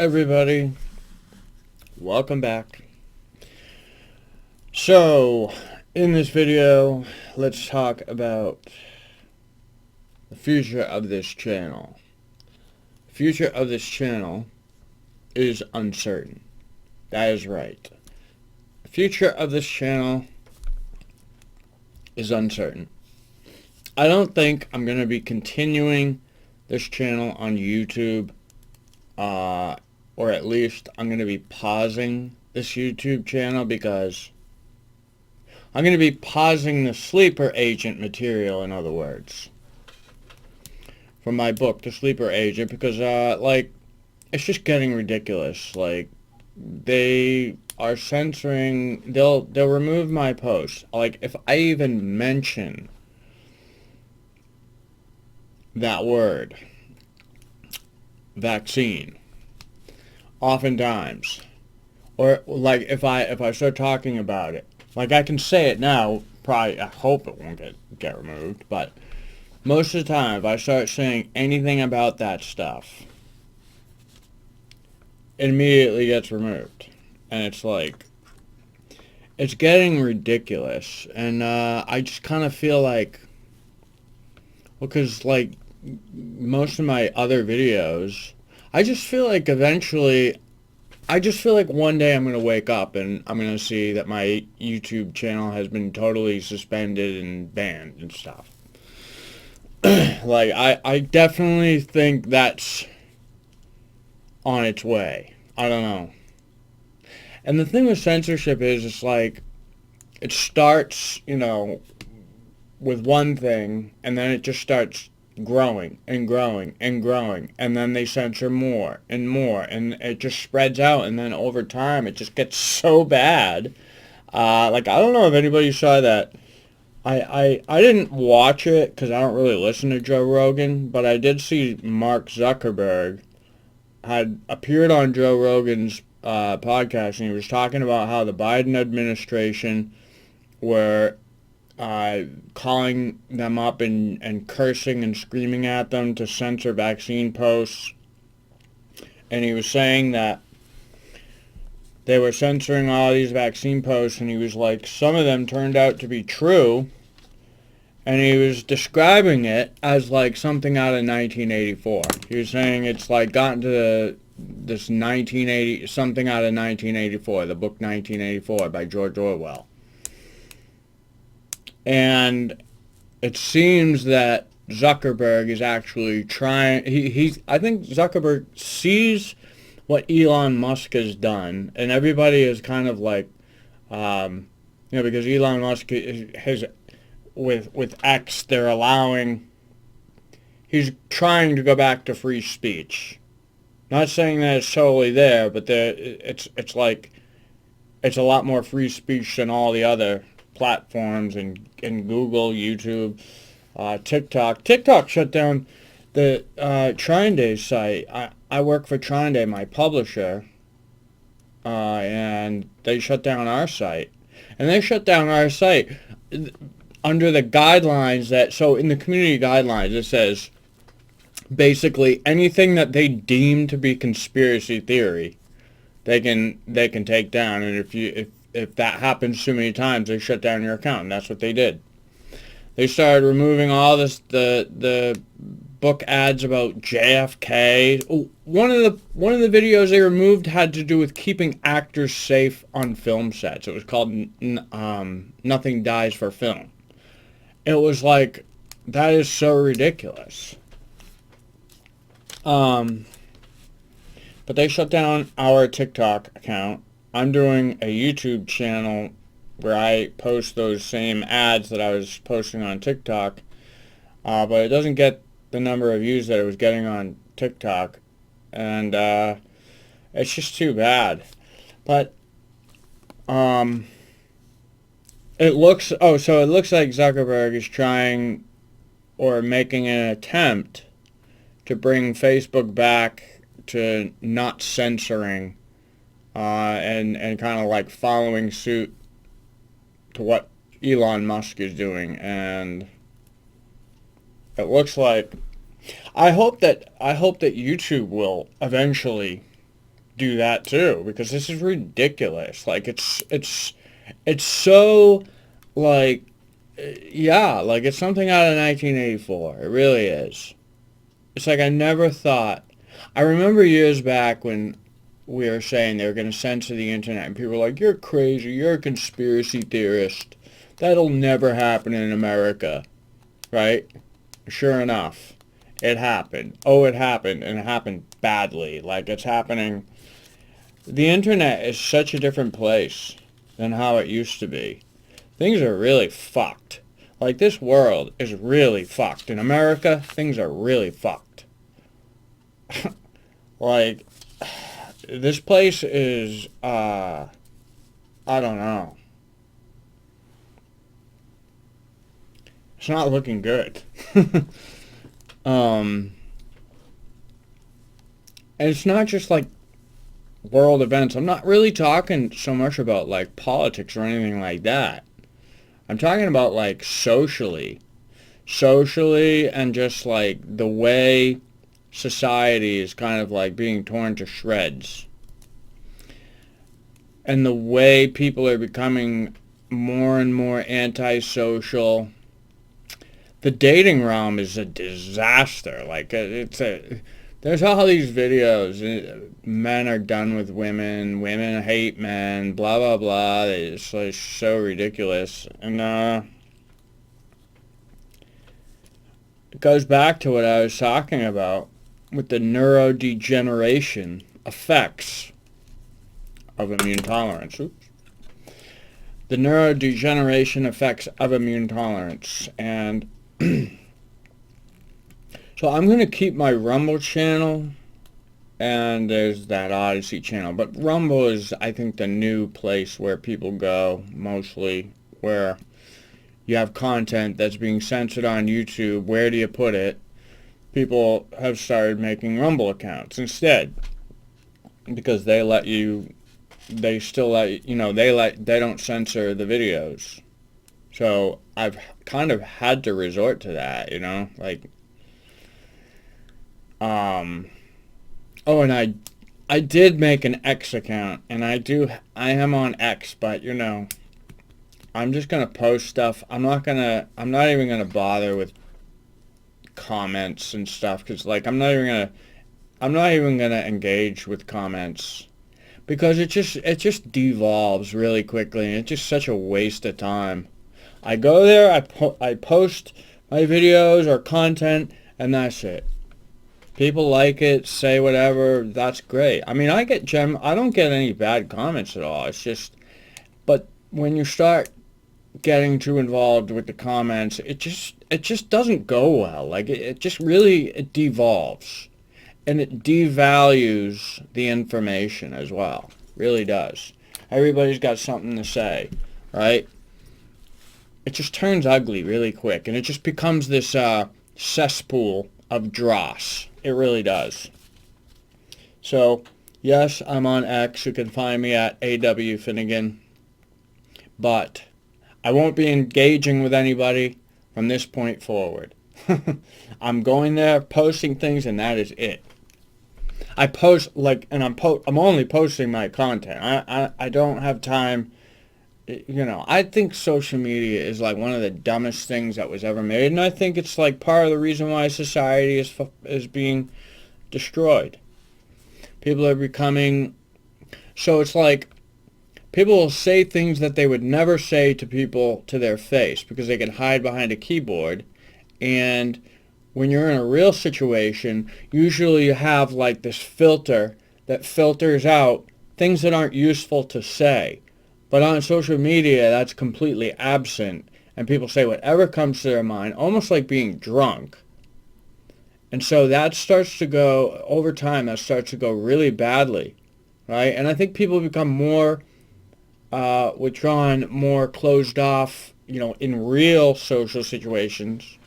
everybody? Welcome back. So, in this video, let's talk about the future of this channel. The future of this channel is uncertain. That is right. The future of this channel is uncertain. I don't think I'm going to be continuing this channel on YouTube, or at least I'm going to be pausing this YouTube channel because I'm going to be pausing the sleeper agent material, in other words, from my book, The Sleeper Agent, because, it's just getting ridiculous. They are censoring, they'll remove my posts. If I even mention that word, vaccine, oftentimes, or if I start talking about it, I can say it now, probably, I hope it won't get removed, but most of the time, if I start saying anything about that stuff, it immediately gets removed. And it's getting ridiculous. And I just kind of feel because most of my other videos, I just feel like one day I'm going to wake up and I'm going to see that my YouTube channel has been totally suspended and banned and stuff. I definitely think that's on its way. I don't know. And the thing with censorship is, it starts, with one thing, and then it just starts growing and growing and growing, and then they censor more and more, and it just spreads out, and then over time it just gets so bad. I don't know if anybody saw that. I didn't watch it because I don't really listen to Joe Rogan, but I did see Mark Zuckerberg had appeared on Joe Rogan's podcast, and he was talking about how the Biden administration were calling them up and cursing and screaming at them to censor vaccine posts. And he was saying that they were censoring all these vaccine posts, and he was like, some of them turned out to be true. And he was describing it as something out of 1984. He was saying it's gotten to this 1980, something out of 1984, the book 1984 by George Orwell. And it seems that Zuckerberg is actually trying, I think Zuckerberg sees what Elon Musk has done, and everybody is kind of because Elon Musk has, with X, he's trying to go back to free speech. Not saying that it's totally there, but it's a lot more free speech than all the other platforms, and Google, YouTube, TikTok. TikTok shut down the Trine site. I work for Trine, my publisher, and they shut down our site. And they shut down our site under the guidelines so in the community guidelines it says basically anything that they deem to be conspiracy theory, they can take down, and if that happens too many times, they shut down your account, and that's what they did. They started removing all the book ads about JFK. Oh, one of the videos they removed had to do with keeping actors safe on film sets. It was called Nothing Dies for Film. It was that is so ridiculous. But they shut down our TikTok account. I'm doing a YouTube channel where I post those same ads that I was posting on TikTok, but it doesn't get the number of views that it was getting on TikTok, and it's just too bad. But it looks like Zuckerberg is trying or making an attempt to bring Facebook back to not censoring, and kind of following suit to what Elon Musk is doing. And it looks like I hope that YouTube will eventually do that too, because this is ridiculous. Like it's so like yeah, like it's something out of 1984. It really is. It's like I never thought. I remember years back when we were saying they were going to censor the internet, and people were like, "You're crazy. You're a conspiracy theorist. That'll never happen in America." Right? Sure enough, it happened. Oh, it happened, and it happened badly. Like it's happening. The internet is such a different place than how it used to be. Things are really fucked. Like this world is really fucked. In America, things are really fucked. Like this place is I don't know. It's not looking good. And it's not just like world events. I'm not really talking so much about like politics or anything like that. I'm talking about like socially, and just like the way society is kind of like being torn to shreds, and the way people are becoming more and more antisocial. The dating realm is a disaster. Like there's all these videos. Men are done with women. Women hate men. Blah blah blah. It's like so ridiculous. And it goes back to what I was talking about with the neurodegeneration effects of immune tolerance. Oops. The neurodegeneration effects of immune tolerance. And so I'm going to keep my Rumble channel, and there's that Odyssey channel. But Rumble is, I think, the new place where people go, mostly, where you have content that's being censored on YouTube. Where do you put it? People have started making Rumble accounts instead, because they let you, they still let you know, they don't censor the videos. So I've kind of had to resort to that, you know, like, oh, and I did make an X account, and I am on X, but you know, I'm just gonna post stuff. I'm not even gonna bother with comments and stuff, because like I'm not even gonna engage with comments, because it just devolves really quickly, and it's just such a waste of time. I go there, I post my videos or content, and that's it. People like it, say whatever, that's great. I mean, I don't get any bad comments at all. It's just, but when you start getting too involved with the comments, it just doesn't go well. Like it just really, it devolves, and it devalues the information as well. Really does. Everybody's got something to say, right? It just turns ugly really quick, and it just becomes this cesspool of dross. It really does. So, yes, I'm on X. You can find me at AW Finnegan. But I won't be engaging with anybody from this point forward. I'm going there, posting things, and that is it. I post, like, and I'm only posting my content. I don't have time. You know, I think social media is like one of the dumbest things that was ever made, and I think it's like part of the reason why society is being destroyed. People are becoming, so it's like people will say things that they would never say to people to their face because they can hide behind a keyboard, and when you're in a real situation, usually you have like this filter that filters out things that aren't useful to say. But on social media, that's completely absent, and people say whatever comes to their mind, almost like being drunk. And so that starts to go, over time, that starts to go really badly, right? And I think people become more withdrawn, more closed off, you know, in real social situations,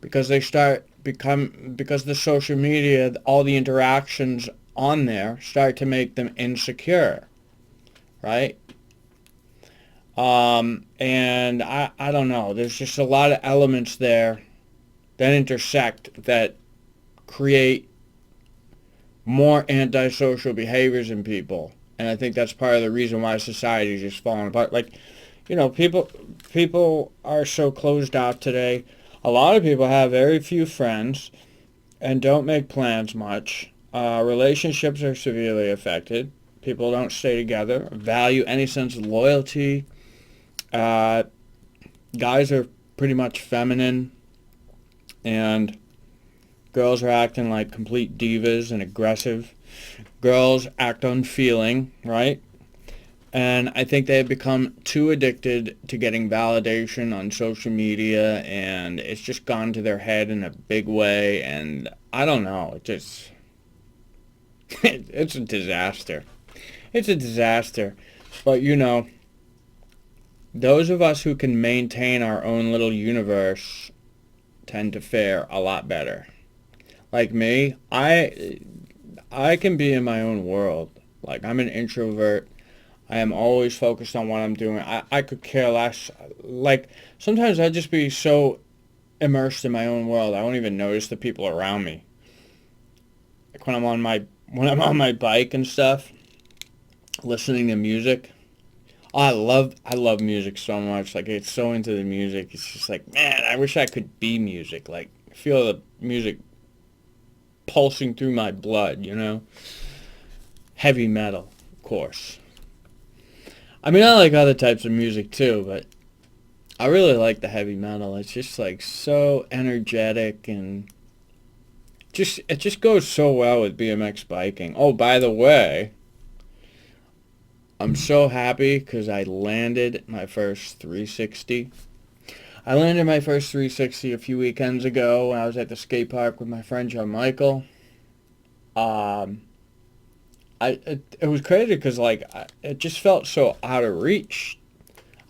because because the social media, all the interactions on there start to make them insecure. Right? And I don't know. There's just a lot of elements there that intersect that create more antisocial behaviors in people. And I think that's part of the reason why society is just falling apart. Like, people are so closed off today. A lot of people have very few friends and don't make plans much. Relationships are severely affected. People don't stay together, value any sense of loyalty. Uh, Guys are pretty much feminine, and girls are acting like complete divas and aggressive. Girls act unfeeling, right? And I think they have become too addicted to getting validation on social media, and it's just gone to their head in a big way. And I don't know, it's a disaster. It's a disaster. But those of us who can maintain our own little universe tend to fare a lot better. Like me, I can be in my own world. Like, I'm an introvert. I am always focused on what I'm doing. I could care less. Like, sometimes I just be so immersed in my own world, I won't even notice the people around me. Like when I'm on my bike and stuff, listening to music. Oh, I love music so much. Like, it's so into the music. It's just like, man, I wish I could be music. Like, feel the music pulsing through my blood, Heavy metal, of course. I mean, I like other types of music too, but I really like the heavy metal. It's just like so energetic, and it just goes so well with BMX biking. Oh, by the way, I'm so happy because I landed my first 360. I landed my first 360 a few weekends ago when I was at the skate park with my friend John Michael. It was crazy because it just felt so out of reach.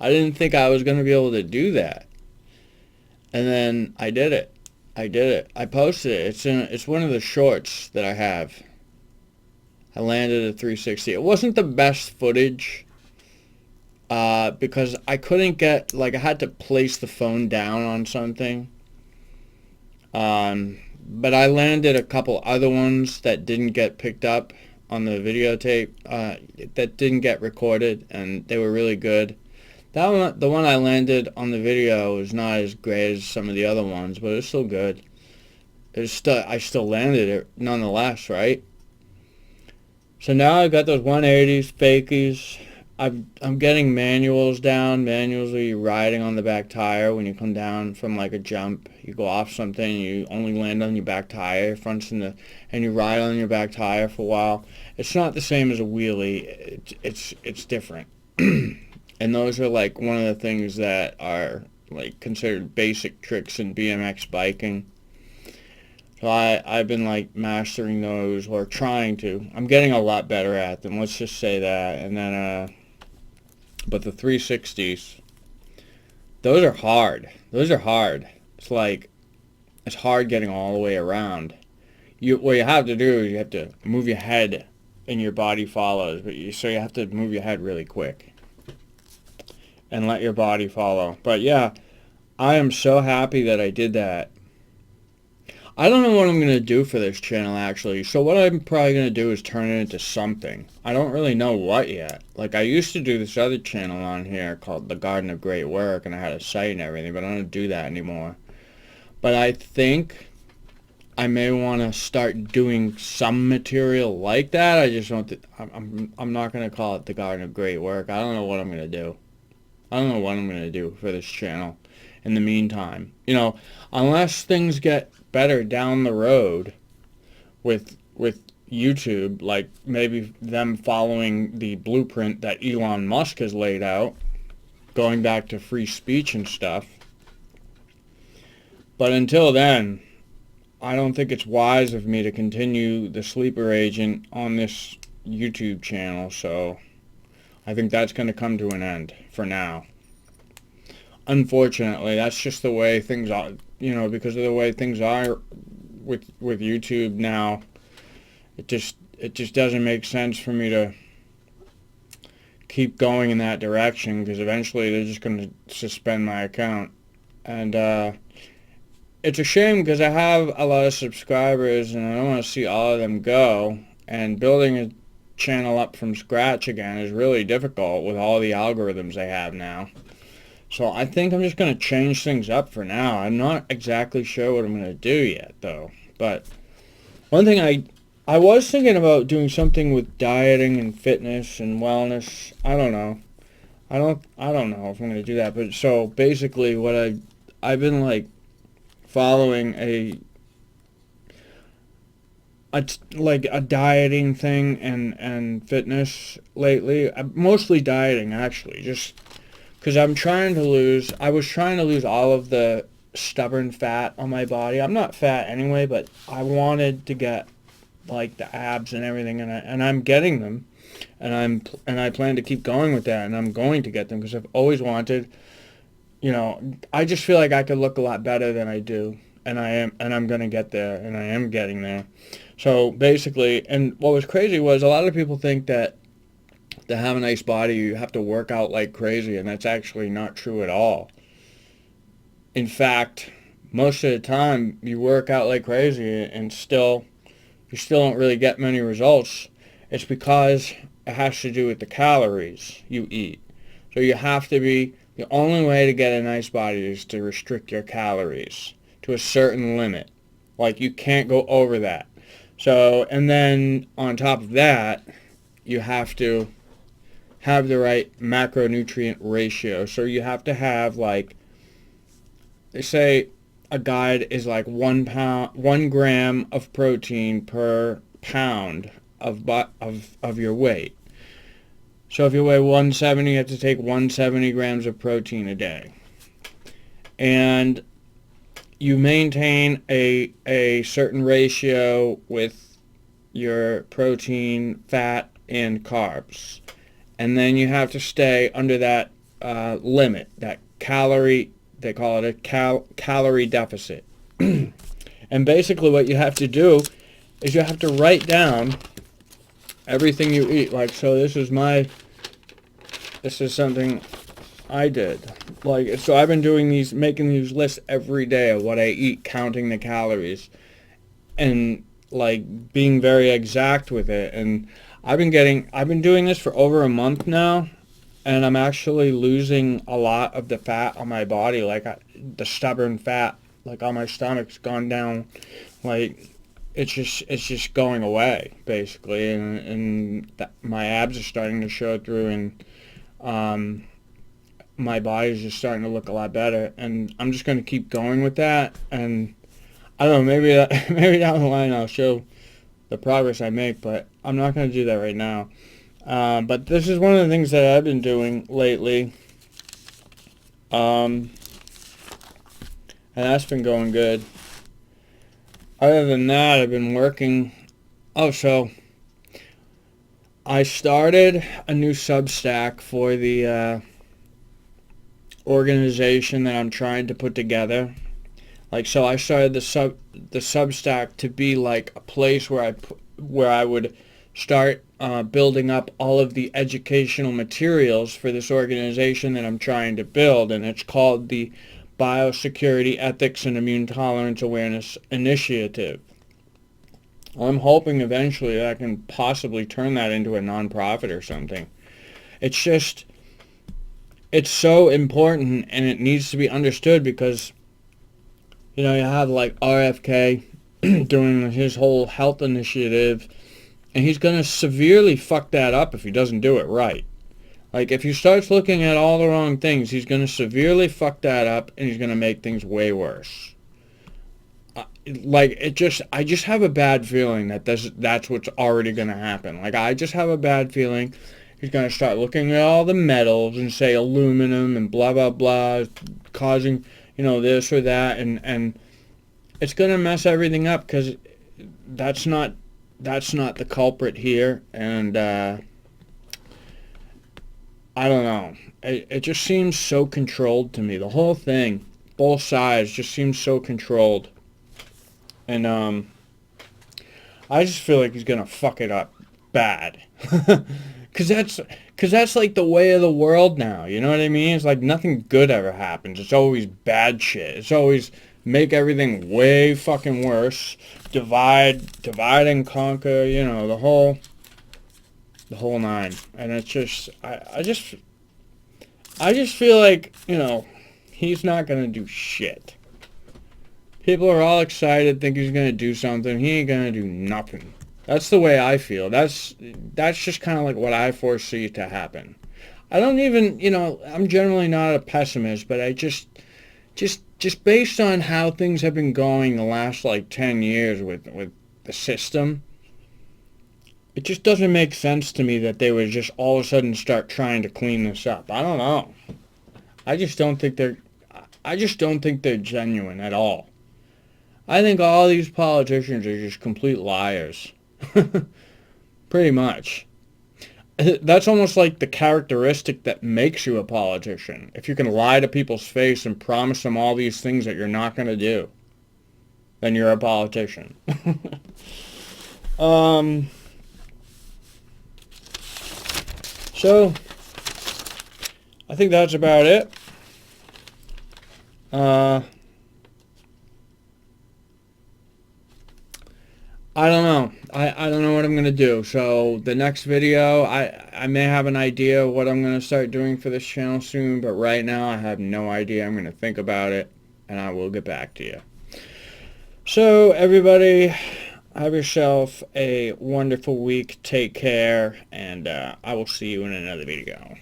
I didn't think I was going to be able to do that, and then I did it. I posted it. It's one of the shorts that I have. I landed a 360. It wasn't the best footage because I couldn't get, I had to place the phone down on something. But I landed a couple other ones that didn't get picked up on the videotape, that didn't get recorded, and they were really good. That one, the one I landed on the video, was not as great as some of the other ones, but it was still good. I still landed it nonetheless, right? So now I've got those 180s, fakies. I'm getting manuals down. Manuals where you're riding on the back tire when you come down from a jump. You go off something, you only land on your back tire, and you ride on your back tire for a while. It's not the same as a wheelie. It's different. And those are one of the things that are considered basic tricks in BMX biking. So I've been mastering those, or trying to. I'm getting a lot better at them, let's just say that. And then but the 360s, those are hard. It's hard getting all the way around. What you have to do is you have to move your head and your body follows, so you have to move your head really quick and let your body follow. But yeah, I am so happy that I did that. I don't know what I'm going to do for this channel, actually. So what I'm probably going to do is turn it into something. I don't really know what yet. I used to do this other channel on here called The Garden of Great Work, and I had a site and everything, but I don't do that anymore. But I think I may want to start doing some material like that. I just don't. I'm not going to call it The Garden of Great Work. I don't know what I'm going to do. I don't know what I'm going to do for this channel in the meantime. Unless things get better down the road with YouTube, maybe them following the blueprint that Elon Musk has laid out, going back to free speech and stuff. But until then, I don't think it's wise of me to continue the sleeper agent on this YouTube channel, so I think that's going to come to an end for now. Unfortunately, that's just the way things are, because of the way things are with YouTube now. It just doesn't make sense for me to keep going in that direction, because eventually they're just going to suspend my account. And it's a shame because I have a lot of subscribers and I don't want to see all of them go. and building a channel up from scratch again is really difficult with all the algorithms they have now. So I think I'm just going to change things up for now. I'm not exactly sure what I'm going to do yet, though. But one thing I was thinking about doing something with dieting and fitness and wellness. I don't know. I don't know if I'm going to do that. But so basically what I've been like following like a dieting thing and fitness lately. Mostly dieting, actually, just because I was trying to lose all of the stubborn fat on my body. I'm not fat anyway, but I wanted to get like the abs and everything, and I'm getting them, and I plan to keep going with that, and I'm going to get them because I've always wanted. I just feel like I could look a lot better than I do, and I'm going to get there, and I am getting there. So basically, and what was crazy was a lot of people think that to have a nice body, you have to work out like crazy, and that's actually not true at all. In fact, most of the time, you work out like crazy, and you still don't really get many results. It's because it has to do with the calories you eat. So the only way to get a nice body is to restrict your calories to a certain limit. Like, you can't go over that. So, and then on top of that, you have to have the right macronutrient ratio. So you have to have, like, they say a guide is like 1 gram of protein per pound of your weight. So if you weigh 170, you have to take 170 grams of protein a day. And you maintain a certain ratio with your protein, fat, and carbs. And then you have to stay under that limit, that calorie, they call it a calorie deficit. And basically what you have to do is you have to write down everything you eat. Like, so this is something I did. Like, so I've been making these lists every day of what I eat, counting the calories, and like being very exact with it. And I've been doing this for over a month now, and I'm actually losing a lot of the fat on my body, like the stubborn fat, like on my stomach's gone down, like it's just going away basically, and my abs are starting to show through, and my body's just starting to look a lot better, and I'm just going to keep going with that. And I don't know, maybe down the line I'll show the progress I make, but I'm not going to do that right now. But this is one of the things that I've been doing lately, and that's been going good. Other than that, I've been working. Oh, so I started a new Substack for the organization that I'm trying to put together. Like, so I started the Substack to be like a place where I would start building up all of the educational materials for this organization that I'm trying to build, and it's called the Biosecurity Ethics and Immune Tolerance Awareness Initiative. I'm hoping eventually that I can possibly turn that into a nonprofit or something. It's so important, and it needs to be understood because, you have like RFK doing his whole health initiative, and he's going to severely fuck that up if he doesn't do it right. Like, if he starts looking at all the wrong things, he's going to severely fuck that up, and he's going to make things way worse. I just have a bad feeling that that's what's already going to happen. Like, I just have a bad feeling he's going to start looking at all the metals and say aluminum and blah, blah, blah, causing, this or that, and it's going to mess everything up because that's not the culprit here, and I don't know. It just seems so controlled to me. The whole thing, both sides, just seems so controlled. And I just feel like he's going to fuck it up bad. Because that's like the way of the world now. You know what I mean? It's like nothing good ever happens. It's always bad shit. It's always make everything way fucking worse, divide and conquer, you know, the whole nine. And it's just, I just feel like, you know, he's not gonna do shit. People are all excited, think he's gonna do something. He ain't gonna do nothing. That's the way I feel. That's just kind of like what I foresee to happen. I don't even, you know, I'm generally not a pessimist, but I just based on how things have been going the last like 10 years with the system, it just doesn't make sense to me that they would just all of a sudden start trying to clean this up. I don't know. I just don't think they're genuine at all. I think all these politicians are just complete liars. Pretty much. That's almost like the characteristic that makes you a politician. If you can lie to people's face and promise them all these things that you're not going to do, then you're a politician. So, I think that's about it. I don't know. I don't know what I'm going to do. So the next video, I may have an idea of what I'm going to start doing for this channel soon, but right now I have no idea. I'm going to think about it, and I will get back to you. So everybody, have yourself a wonderful week. Take care, and I will see you in another video.